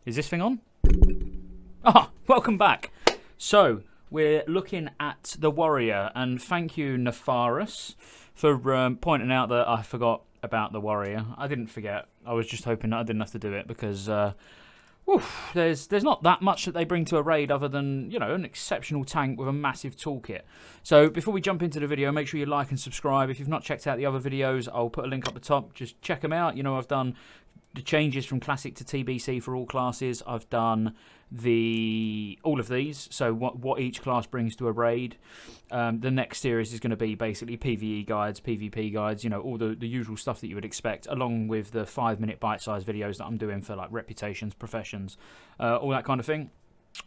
Is this thing on? Ah, welcome back. So, we're looking at the warrior, and thank you, Nefarus, for pointing out that I forgot about the warrior. I didn't forget. I was just hoping that I didn't have to do it, because there's not that much that they bring to a raid other than, you know, an exceptional tank with a massive toolkit. So before we jump into the video, make sure you like and subscribe. If you've not checked out the other videos, I'll put a link up the top. Just check them out. You know, I've done the changes from Classic to TBC for all classes. I've done all of these, so what each class brings to a raid. The next series is going to be basically PvE guides, PvP guides, you know, all the usual stuff that you would expect, along with the 5-minute bite-sized videos that I'm doing for like reputations, professions, all that kind of thing.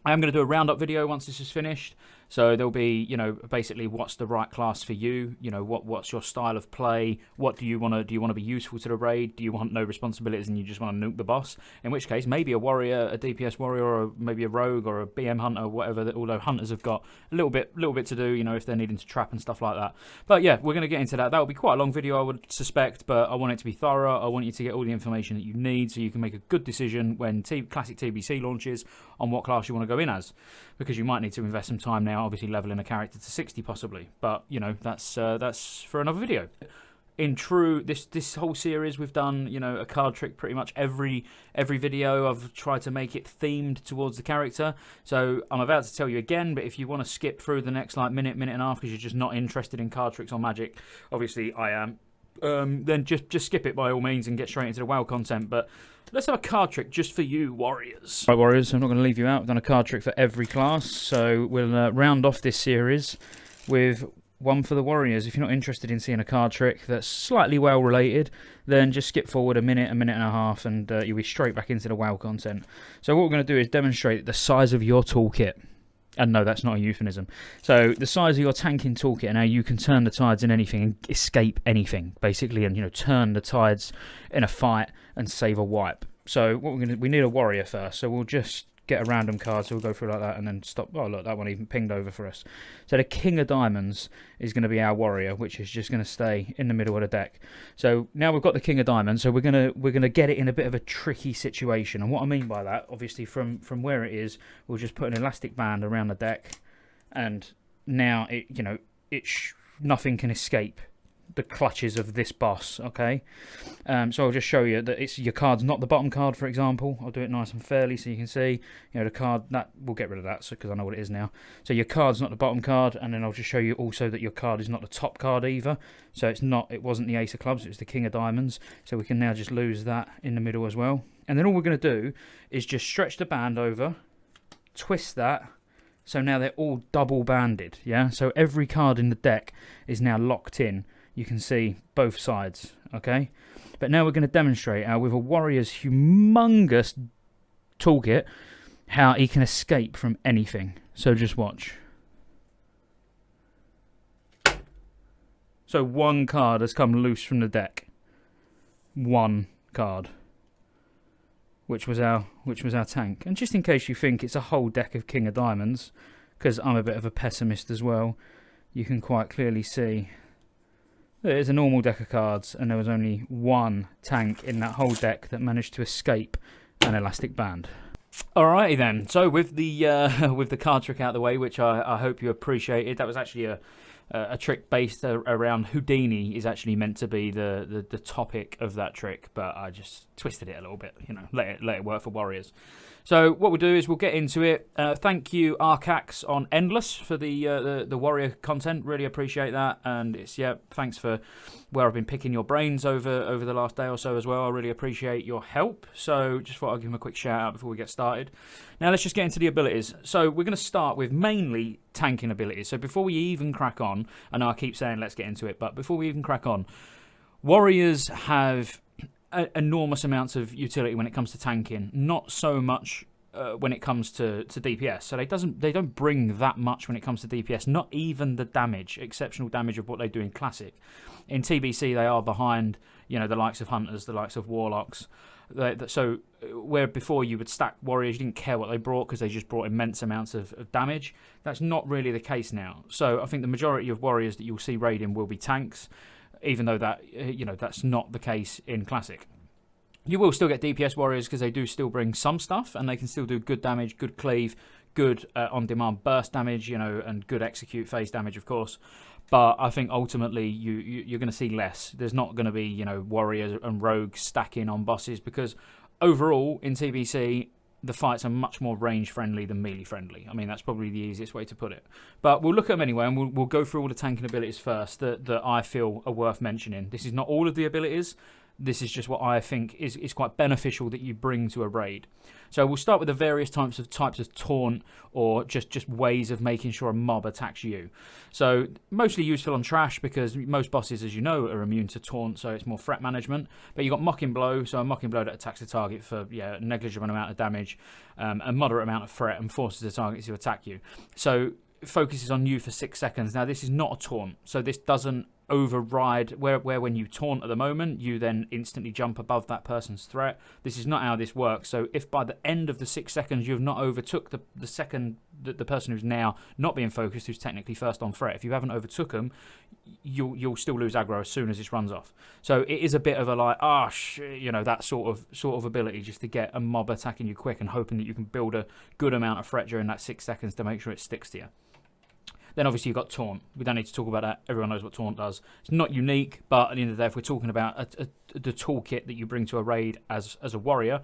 I am going to do a roundup video once this is finished. So there'll be, you know, basically what's the right class for you. You know, what's your style of play? What do you want to? Do you want to be useful to the raid? Do you want no responsibilities and you just want to nuke the boss? In which case, maybe a warrior, a DPS warrior, or maybe a rogue or a BM hunter, or whatever. Although hunters have got a little bit to do, you know, if they're needing to trap and stuff like that. But yeah, we're going to get into that. That will be quite a long video, I would suspect, but I want it to be thorough. I want you to get all the information that you need so you can make a good decision when Classic TBC launches on what class you want to go in as, because you might need to invest some time now, obviously leveling a character to 60 possibly, but you know, that's for another video. In true this whole series, we've done, you know, a card trick pretty much every video. I've tried to make it themed towards the character, so I'm about to tell you again, but if you want to skip through the next like minute and a half because you're just not interested in card tricks or magic, obviously I am, then just skip it by all means and get straight into the WoW content. But let's have a card trick just for you, warriors. Right, warriors, I'm not going to leave you out. We've done a card trick for every class, so we'll round off this series with one for the warriors. If you're not interested in seeing a card trick that's slightly WoW related, then just skip forward a minute and a half, and you'll be straight back into the WoW content. So what we're going to do is demonstrate the size of your toolkit. And no, that's not a euphemism. So the size of your tanking toolkit and how you can turn the tides in anything and escape anything, basically, and, you know, turn the tides in a fight and save a wipe. So what we need a warrior first. So we'll just get a random card. So we'll go through like that and then stop. Oh look, that one even pinged over for us. So the King of Diamonds is going to be our warrior, which is just going to stay in the middle of the deck. So now we've got the King of Diamonds. So we're gonna get it in a bit of a tricky situation. And what I mean by that, obviously from where it is, we'll just put an elastic band around the deck, and now it, you know, nothing can escape the clutches of this boss. Okay, so I'll just show you that it's your card's not the bottom card, for example. I'll do it nice and fairly so you can see, you know, the card that we'll get rid of that because I know what it is now. So your card's not the bottom card, and then I'll just show you also that your card is not the top card either. So it wasn't the Ace of Clubs, it was the King of Diamonds. So we can now just lose that in the middle as well. And then all we're going to do is just stretch the band over, twist that, so now they're all double banded. Yeah, so every card in the deck is now locked in. You can see both sides, okay? But now we're going to demonstrate how, with a warrior's humongous toolkit, how he can escape from anything. So just watch. So one card has come loose from the deck. One card. Which was our tank. And just in case you think it's a whole deck of King of Diamonds, because I'm a bit of a pessimist as well, you can quite clearly see it is a normal deck of cards, and there was only one tank in that whole deck that managed to escape an elastic band. Alrighty then. So with the card trick out of the way, which I hope you appreciated, that was actually a trick based around Houdini. Is actually meant to be the topic of that trick, but I just twisted it a little bit. You know, let it work for warriors. So what we'll do is we'll get into it. Thank you, Arcax on Endless, for the warrior content. Really appreciate that, and thanks for where I've been picking your brains over the last day or so as well. I really appreciate your help. So just thought I'd give him a quick shout out before we get started. Now let's just get into the abilities. So we're going to start with mainly tanking abilities. So before we even crack on, I know I keep saying let's get into it, but before we even crack on, warriors have enormous amounts of utility when it comes to tanking, not so much when it comes to DPS. So they don't bring that much when it comes to DPS, not even the damage, exceptional damage of what they do in Classic. In TBC they are behind, you know, the likes of Hunters, the likes of Warlocks. So where before you would stack warriors, you didn't care what they brought because they just brought immense amounts of damage. That's not really the case now. So I think the majority of warriors that you'll see raiding will be tanks, even though that, you know, that's not the case in Classic. You will still get DPS warriors because they do still bring some stuff, and they can still do good damage, good cleave, good on-demand burst damage, you know, and good execute phase damage, of course. But I think ultimately you're going to see less. There's not going to be, you know, warriors and rogues stacking on bosses, because overall in TBC the fights are much more range friendly than melee friendly. I mean, that's probably the easiest way to put it. But we'll look at them anyway, and we'll go through all the tanking abilities first that I feel are worth mentioning. This is not all of the abilities. This is just what I think is quite beneficial that you bring to a raid. So we'll start with the various types of taunt, or just ways of making sure a mob attacks you. So mostly useful on trash, because most bosses, as you know, are immune to taunt, so it's more threat management. But you've got mocking blow, so a mocking blow that attacks the target for a negligible amount of damage, a moderate amount of threat, and forces the target to attack you. So it focuses on you for 6 seconds. Now this is not a taunt, so this doesn't override where when you taunt at the moment, you then instantly jump above that person's threat. This is not how this works. So if by the end of the 6 seconds you've not overtook the person who's now not being focused, who's technically first on threat, if you haven't overtook them, you'll still lose aggro as soon as this runs off. So it is a bit of a like, you know, that sort of ability, just to get a mob attacking you quick and hoping that you can build a good amount of threat during that 6 seconds to make sure it sticks to you. Then obviously you've got Taunt. We don't need to talk about that. Everyone knows what Taunt does. It's not unique, but at the end of the day, if we're talking about the toolkit that you bring to a raid as a warrior,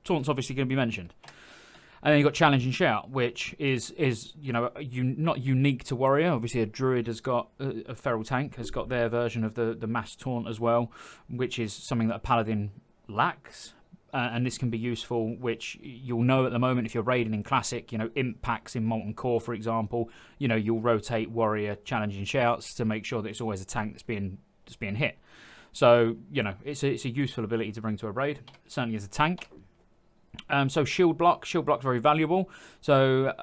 Taunt's obviously going to be mentioned. And then you've got Challenge and Shout, which is you know, not unique to warrior. Obviously a druid has got, a feral tank has got their version of the mass Taunt as well, which is something that a paladin lacks. And this can be useful, which you'll know at the moment if you're raiding in Classic, you know, imp packs in Molten Core, for example, you know, you'll rotate warrior challenging shouts to make sure that it's always a tank that's being hit. So, you know, it's a useful ability to bring to a raid, certainly as a tank. So shield block's very valuable. So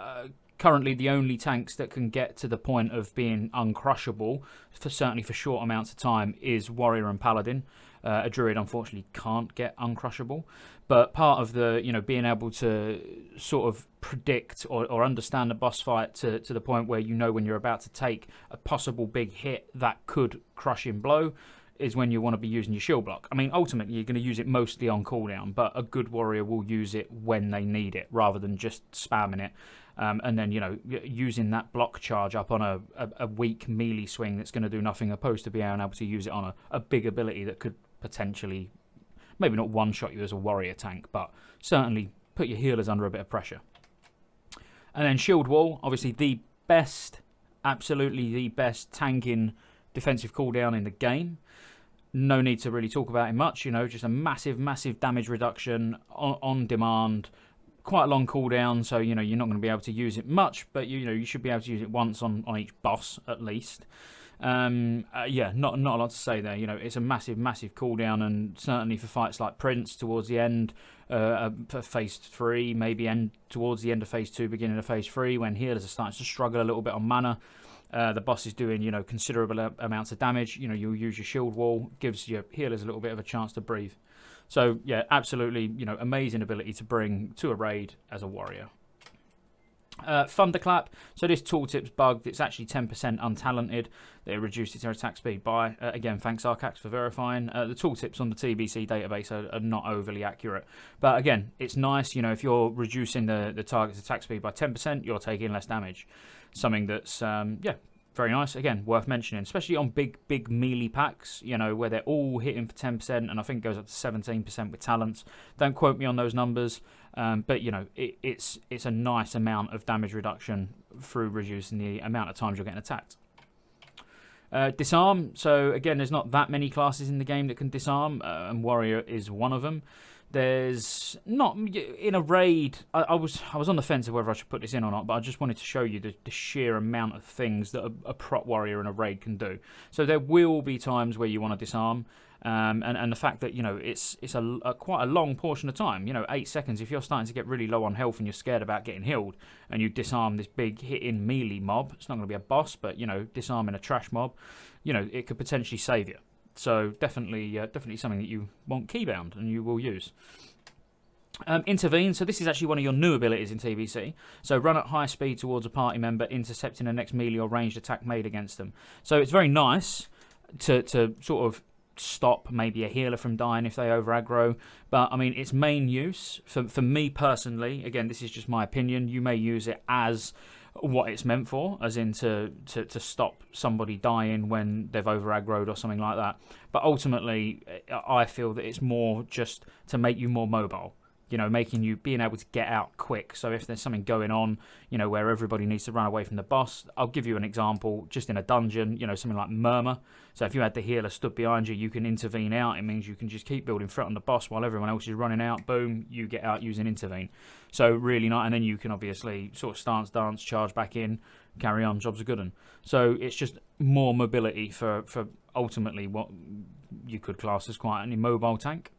currently the only tanks that can get to the point of being uncrushable, certainly for short amounts of time, is warrior and paladin. A druid unfortunately can't get uncrushable, but part of the, you know, being able to sort of predict or understand the boss fight to the point where you know when you're about to take a possible big hit that could crush in blow is when you want to be using your shield block. I mean, ultimately you're going to use it mostly on cooldown, but a good warrior will use it when they need it rather than just spamming it. And then, you know, using that block charge up on a weak melee swing that's going to do nothing, opposed to being able to use it on a big ability that could potentially, maybe not one-shot you as a warrior tank, but certainly put your healers under a bit of pressure. And then Shield Wall, obviously absolutely the best tanking defensive cooldown in the game. No need to really talk about it much, you know, just a massive, massive damage reduction on demand. Quite a long cooldown, so you know you're not going to be able to use it much, but you know you should be able to use it once on each boss at least. Yeah, not a lot to say there. You know, it's a massive, massive cooldown, and certainly for fights like Prince towards the end, for phase 3, maybe towards the end of phase 2, beginning of phase 3, when healers are starting to struggle a little bit on mana. The boss is doing, you know, considerable amounts of damage. You know, you'll use your shield wall, gives your healers a little bit of a chance to breathe. So, yeah, absolutely, you know, amazing ability to bring to a raid as a warrior. Thunderclap. So this tooltip's bugged. It's actually 10% untalented. They reduced its attack speed by, again, thanks Arcax for verifying. The tooltips on the TBC database are not overly accurate. But again, it's nice, you know, if you're reducing the target's attack speed by 10%, you're taking less damage. Something that's, yeah, very nice. Again, worth mentioning, especially on big melee packs, you know, where they're all hitting for 10%, and I think it goes up to 17% with talents. Don't quote me on those numbers, but, you know, it's a nice amount of damage reduction through reducing the amount of times you're getting attacked. Disarm. So, again, there's not that many classes in the game that can disarm, and Warrior is one of them. There's not in a raid. I was on the fence of whether I should put this in or not, but I just wanted to show you the sheer amount of things that a prot warrior in a raid can do. So there will be times where you want to disarm, and the fact that, you know, it's quite a long portion of time. You know, 8 seconds. If you're starting to get really low on health and you're scared about getting healed, and you disarm this big hitting melee mob, it's not going to be a boss, but, you know, disarming a trash mob, you know, it could potentially save you. So definitely something that you want keybound and you will use. Intervene. So this is actually one of your new abilities in TBC. So run at high speed towards a party member, intercepting the next melee or ranged attack made against them. So it's very nice to sort of stop maybe a healer from dying if they over aggro. But I mean, its main use for me personally, again, this is just my opinion, you may use it as what it's meant for, as in to stop somebody dying when they've over aggroed or something like that. But ultimately, I feel that it's more just to make you more mobile. You know, making you being able to get out quick. So if there's something going on, you know, where everybody needs to run away from the boss, I'll give you an example. Just in a dungeon, you know, something like Murmur. So if you had the healer stood behind you, you can intervene out. It means you can just keep building threat on the boss while everyone else is running out. Boom, you get out using intervene. So really nice. And then you can obviously sort of stance, dance, charge back in, carry on. Job's a good one. So it's just more mobility for ultimately what you could class as quite an immobile tank.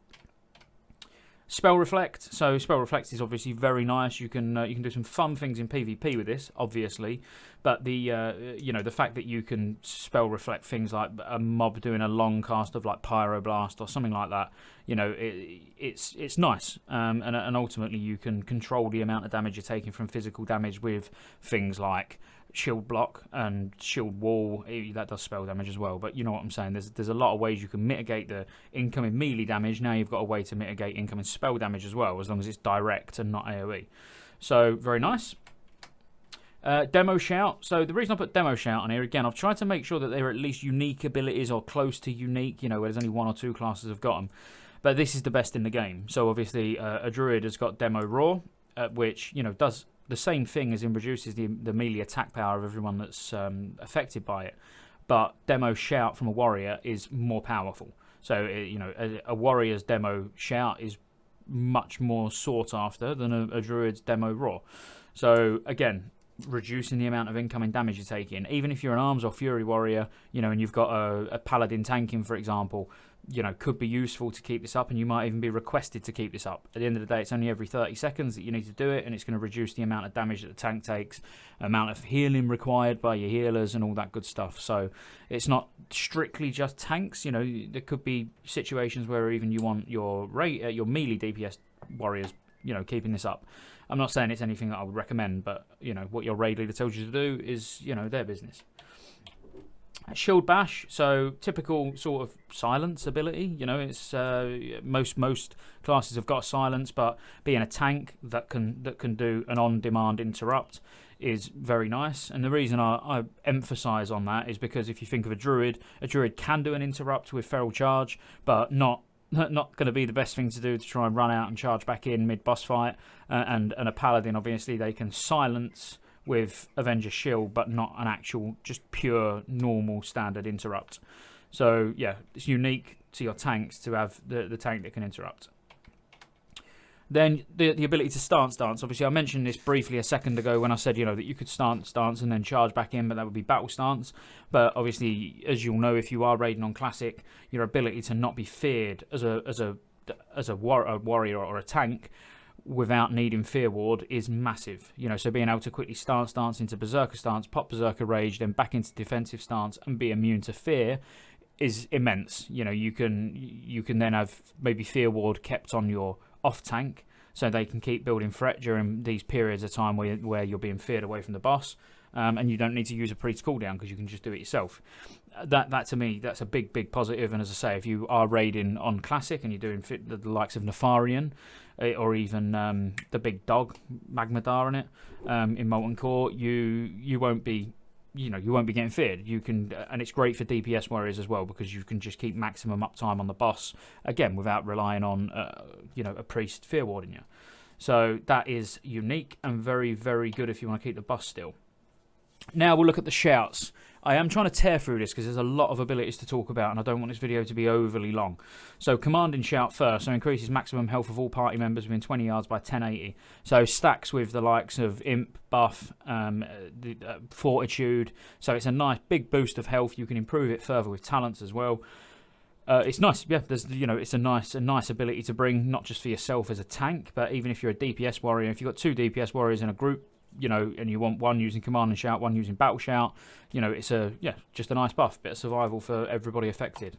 Spell Reflect. So Spell Reflect is obviously very nice. You can do some fun things in PvP with this, obviously. But the you know, the fact that you can Spell Reflect things like a mob doing a long cast of like Pyroblast or something like that, you know, it's nice. And ultimately you can control the amount of damage you're taking from physical damage with things like shield block and shield wall. That does spell damage as well, but you know what I'm saying, there's a lot of ways you can mitigate the incoming melee damage. Now you've got a way to mitigate incoming spell damage as well, as long as it's direct and not AoE. So very nice. Demo Shout. So the reason I put Demo Shout on here, again, I've tried to make sure that they're at least unique abilities or close to unique, you know, where there's only 1 or 2 classes have got them. But this is the best in the game. So obviously a Druid has got Demo Raw, which, you know, does the same thing, as in reduces the melee attack power of everyone that's affected by it. But Demo Shout from a warrior is more powerful. So, you know, a warrior's Demo Shout is much more sought after than a druid's Demo Raw. So, again, reducing the amount of incoming damage you're taking. Even if you're an arms or fury warrior, you know, and you've got a paladin tanking, for example, you know, could be useful to keep this up, and you might even be requested to keep this up. At the end of the day, it's only every 30 seconds that you need to do it, and it's going to reduce the amount of damage that the tank takes, amount of healing required by your healers, and all that good stuff. So it's not strictly just tanks. You know, there could be situations where even you want your melee DPS warriors, you know, keeping this up. I'm not saying it's anything that I would recommend, but, you know, what your raid leader tells you to do is, you know, their business. Shield Bash, so typical sort of silence ability. You know, it's most classes have got silence, but being a tank that can do an on-demand interrupt is very nice. And the reason I emphasise on that is because if you think of a druid can do an interrupt with feral charge, but not going to be the best thing to do to try and run out and charge back in mid-boss fight. And a paladin, obviously, they can silence with Avenger Shield, but not an actual, just pure, normal, standard interrupt. So, yeah, it's unique to your tanks to have the tank that can interrupt. Then the ability to stance dance. Obviously, I mentioned this briefly a second ago when I said, you know, that you could stance dance and then charge back in, but that would be battle stance. But obviously, as you'll know, if you are raiding on Classic, your ability to not be feared as a warrior or a tank without needing Fear Ward is massive. You know, so being able to quickly stance dance into Berserker stance, pop Berserker Rage, then back into defensive stance and be immune to fear is immense. You know, you can then have maybe Fear Ward kept on your off tank, so they can keep building threat during these periods of time where you're being feared away from the boss, and you don't need to use a priest cooldown because you can just do it yourself. That to me, that's a big positive. And as I say, if you are raiding on Classic and you're doing the likes of Nefarian, or even the big dog Magmadar in it, in Molten Core, you won't be, you know, you won't be getting feared. You can, and it's great for DPS warriors as well, because you can just keep maximum uptime on the boss, again, without relying on, you know, a priest fear warding you. So that is unique and very good if you want to keep the boss still. Now we'll look at the shouts. I am trying to tear through this because there's a lot of abilities to talk about, and I don't want this video to be overly long. So Commanding Shout first. So increases maximum health of all party members within 20 yards by 1080. So stacks with the likes of Imp, Buff, Fortitude. So it's a nice big boost of health. You can improve it further with talents as well. It's nice, yeah. There's, you know, it's a nice ability to bring, not just for yourself as a tank, but even if you're a DPS warrior. If you've got 2 DPS warriors in a group, you know, and you want one using Command and Shout, one using Battle Shout, you know, it's just a nice buff, bit of survival for everybody affected.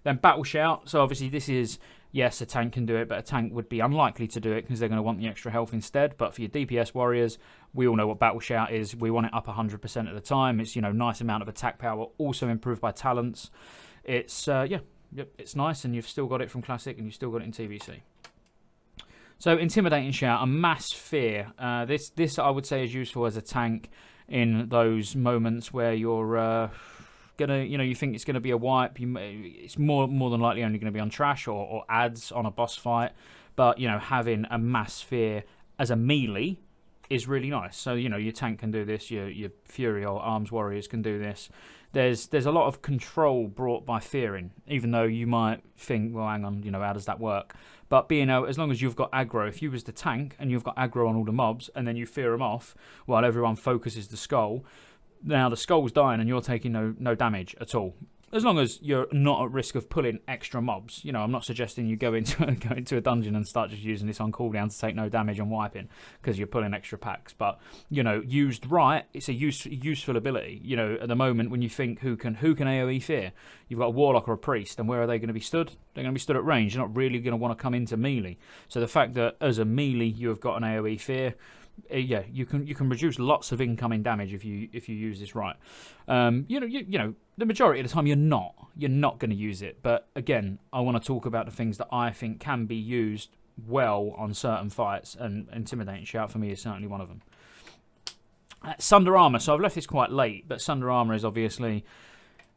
Then Battle Shout. So obviously this is, yes, a tank can do it, but a tank would be unlikely to do it because they're going to want the extra health instead. But for your DPS warriors, we all know what Battle Shout is. We want it up 100% of the time. It's, you know, nice amount of attack power, also improved by talents. It's Yep, it's nice, and you've still got it from Classic, and you've still got it in TBC. So, Intimidating Shout, a mass fear. This I would say is useful as a tank in those moments where you're you think it's gonna be a wipe. It's more than likely only gonna be on trash or ads on a boss fight. But having a mass fear as a melee is really nice. So your tank can do this, your Fury or Arms Warriors can do this. There's a lot of control brought by fearing, even though you might think, well, hang on, how does that work? But as long as you've got aggro, if you was the tank and you've got aggro on all the mobs and then you fear them off while everyone focuses the skull, now the skull's dying and you're taking no damage at all. As long as you're not at risk of pulling extra mobs. I'm not suggesting you go into a dungeon and start just using this on cooldown to take no damage and wiping because you're pulling extra packs. But, used right, it's a useful ability. At the moment when you think who can AoE fear, you've got a warlock or a priest, and where are they going to be stood? They're going to be stood at range. You're not really going to want to come into melee. So the fact that as a melee you have got an AoE fear, you can reduce lots of incoming damage if you use this right. The majority of the time you're not going to use it. But again, I want to talk about the things that I think can be used well on certain fights, and Intimidating Shout for me is certainly one of them. Sunder Armor. So I've left this quite late, but Sunder Armor is obviously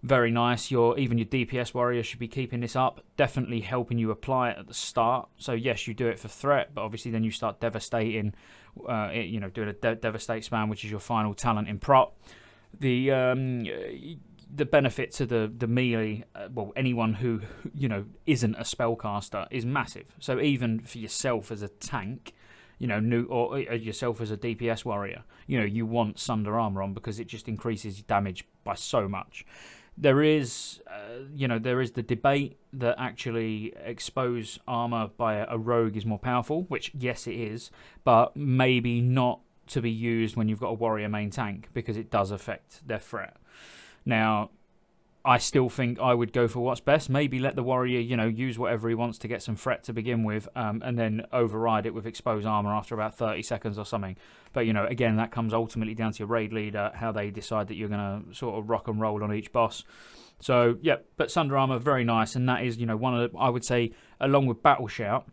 very nice. Even your DPS warrior should be keeping this up. Definitely helping you apply it at the start. So yes, you do it for threat, but obviously then you start devastating. Doing a devastate spam, which is your final talent in prop. The benefit to the melee, anyone who isn't a spellcaster is massive. So even for yourself as a tank, or yourself as a DPS warrior, you want Sunder Armor on because it just increases damage by so much. There is the debate that actually expose armor by a rogue is more powerful, which yes it is, but maybe not to be used when you've got a warrior main tank because it does affect their threat. Now, I still think I would go for what's best. Maybe let the warrior, use whatever he wants to get some threat to begin with, and then override it with expose armor after about 30 seconds or something. But, again, that comes ultimately down to your raid leader, how they decide that you're going to sort of rock and roll on each boss. So, yeah, but Sunder Armor, very nice, and that is, one of the, I would say, along with Battle Shout,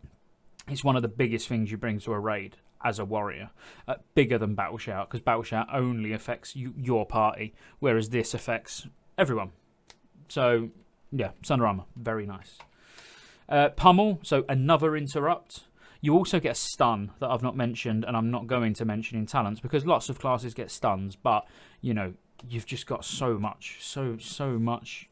it's one of the biggest things you bring to a raid as a warrior. Bigger than Battle Shout, because Battle Shout only affects your party, whereas this affects everyone. So, yeah, Sunder Armor, very nice. Pummel, so another interrupt. You also get a stun that I've not mentioned, and I'm not going to mention in talents, because lots of classes get stuns, but, you've just got so much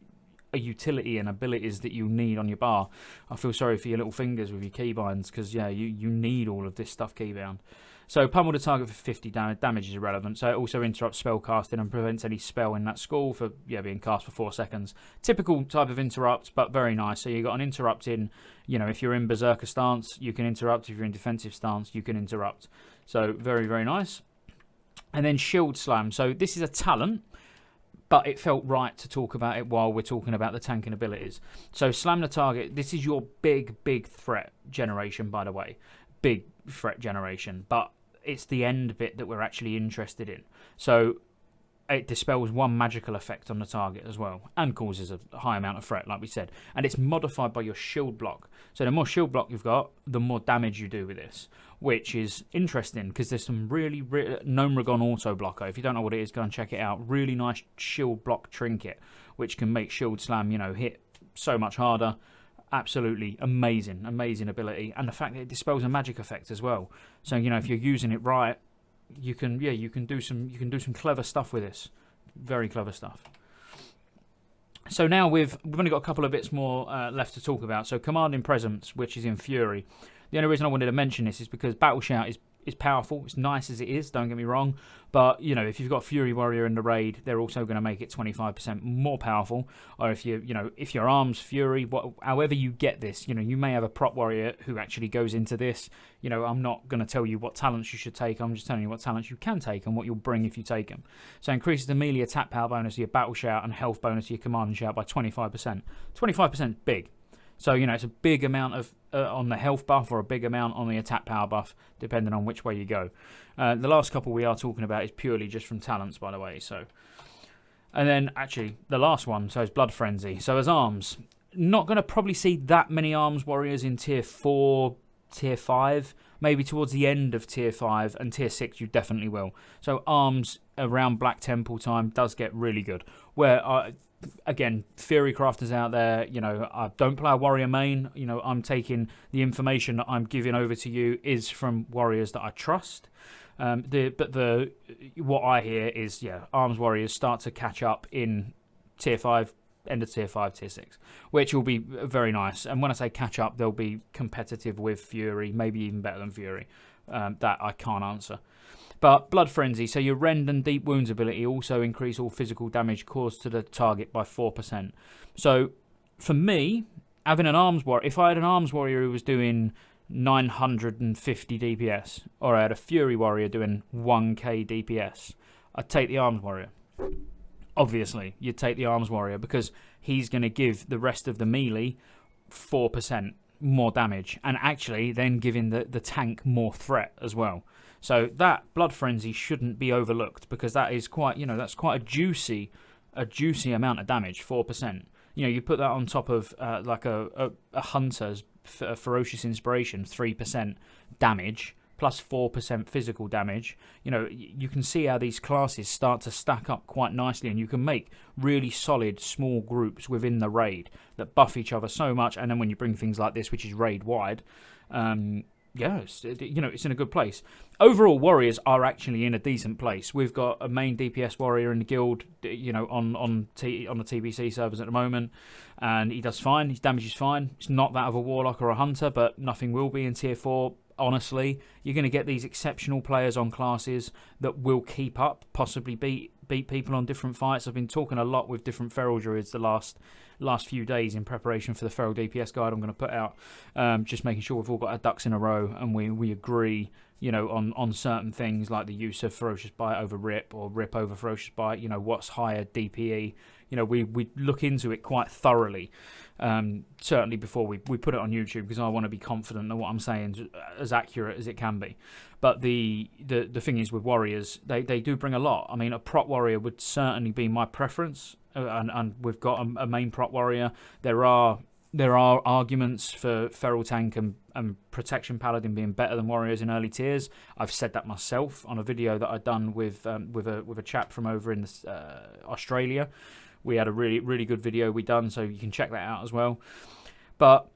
utility and abilities that you need on your bar. I feel sorry for your little fingers with your keybinds, because, yeah, you need all of this stuff keybound. So pummel the target for 50 damage is irrelevant. So it also interrupts spell casting and prevents any spell in that skull for being cast for 4 seconds. Typical type of interrupt, but very nice. So you've got an interrupt in, if you're in berserker stance, you can interrupt. If you're in defensive stance, you can interrupt. So very, very nice. And then shield slam. So this is a talent, but it felt right to talk about it while we're talking about the tanking abilities. So slam the target. This is your big threat generation, by the way. Big threat generation, but it's the end bit that we're actually interested in. So it dispels one magical effect on the target as well, and causes a high amount of threat, like we said. And it's modified by your shield block. So the more shield block you've got, the more damage you do with this, which is interesting because there's some really Gnomragon auto blocker. If you don't know what it is, go and check it out. Really nice shield block trinket, which can make shield slam, hit so much harder. Absolutely amazing ability, and the fact that it dispels a magic effect as well. So if you're using it right, you can do some clever stuff with this. Very clever stuff. So now we've only got a couple of bits more left to talk about. So commanding presence, which is in Fury. The only reason I wanted to mention this is because Battle Shout is powerful. It's nice as it is, don't get me wrong. But, if you've got Fury Warrior in the raid, they're also going to make it 25% more powerful. Or if if your arm's Fury, however you get this, you may have a prop warrior who actually goes into this. I'm not going to tell you what talents you should take. I'm just telling you what talents you can take and what you'll bring if you take them. So increases the melee attack power bonus of your Battle Shout and health bonus of your command shout by 25%. 25% is big. So, it's a big amount of on the health buff or a big amount on the attack power buff, depending on which way you go. The last couple we are talking about is purely just from talents, by the way. So, and then, actually, the last one, so is Blood Frenzy. So as arms, not going to probably see that many arms warriors in tier 4, tier 5, maybe towards the end of tier 5, and tier 6 you definitely will. So arms around Black Temple time does get really good. Where, again, Fury Crafters out there, you know, I don't play a warrior main. You know, I'm taking the information that I'm giving over to you is from warriors that I trust. What I hear is, yeah, arms warriors start to catch up in tier 5, end of tier 5, tier 6, which will be very nice. And when I say catch up, they'll be competitive with Fury, maybe even better than Fury. That I can't answer. But Blood Frenzy, so your Rend and Deep Wounds ability also increase all physical damage caused to the target by 4%. So for me, having an arms warrior, if I had an arms warrior who was doing 950 DPS, or I had a Fury warrior doing 1k DPS, I'd take the arms warrior. Obviously, you'd take the arms warrior because he's going to give the rest of the melee 4% more damage, and actually then giving the tank more threat as well. So that Blood Frenzy shouldn't be overlooked, because that is quite, you know, that's quite a juicy amount of damage, 4%. You know, you put that on top of like a Hunter's Ferocious Inspiration, 3% damage, plus 4% physical damage. You know, you can see how these classes start to stack up quite nicely, and you can make really solid small groups within the raid that buff each other so much. And then when you bring things like this, which is raid wide, yeah, you know, it's in a good place. Overall, warriors are actually in a decent place. We've got a main DPS warrior in the guild, you know, on the TBC servers at the moment, and he does fine. His damage is fine. It's not that of a warlock or a hunter, but nothing will be in tier 4. Honestly, you're going to get these exceptional players on classes that will keep up, possibly beat people on different fights. I've been talking a lot with different feral druids the last few days in preparation for the feral DPS guide I'm going to put out, just making sure we've all got our ducks in a row and we agree, you know, on certain things like the use of Ferocious Bite over Rip, or Rip over Ferocious Bite, you know, what's higher DPE. You know, we look into it quite thoroughly, certainly before we put it on YouTube, because I want to be confident that what I'm saying is as accurate as it can be. But the thing is, with warriors, they do bring a lot. I mean, a prot warrior would certainly be my preference, and we've got a main prot warrior. There are arguments for Feral Tank and Protection Paladin being better than warriors in early tiers. I've said that myself on a video that I've done with a chap from over in Australia. We had a really good video we done, so you can check that out as well. But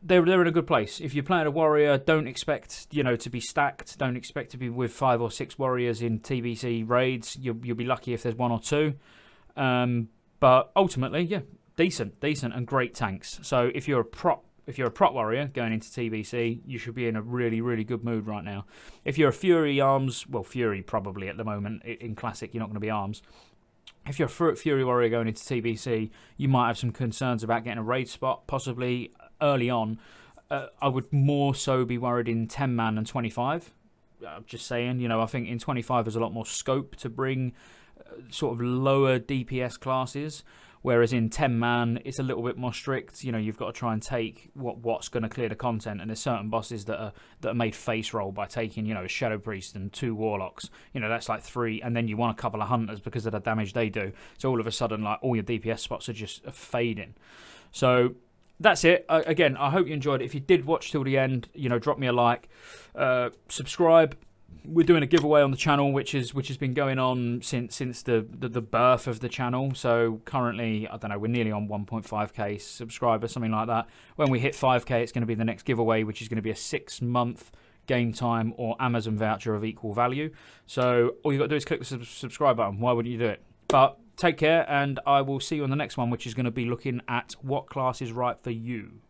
they're in a good place. If you're playing a warrior, don't expect, you know, to be stacked. Don't expect to be with 5 or 6 warriors in TBC raids. You'll be lucky if there's 1 or 2. But ultimately, yeah, decent and great tanks. So if you're a prot warrior going into TBC, you should be in a really good mood right now. If you're a Fury arms, well, Fury probably at the moment in Classic, you're not going to be arms. If you're a Fury warrior going into TBC, you might have some concerns about getting a raid spot, possibly early on. I would more so be worried in 10-man and 25. I'm just saying, you know, I think in 25 there's a lot more scope to bring sort of lower DPS classes, whereas in 10-man it's a little bit more strict. You know, you've got to try and take what's going to clear the content, and there's certain bosses that are made face roll by taking, you know, a Shadow Priest and 2 Warlocks. You know, that's like 3, and then you want a couple of Hunters because of the damage they do. So all of a sudden, like, all your DPS spots are just fading. So that's it. Again, I hope you enjoyed it. If you did watch till the end, you know, drop me a like, subscribe. We're doing a giveaway on the channel, which has been going on since the birth of the channel. So currently, I don't know, we're nearly on 1.5k subscribers, something like that. When we hit 5k, it's going to be the next giveaway, which is going to be a 6-month game time or Amazon voucher of equal value. So all you got to do is click the subscribe button. Why wouldn't you do it? But take care, and I will see you on the next one, which is going to be looking at what class is right for you.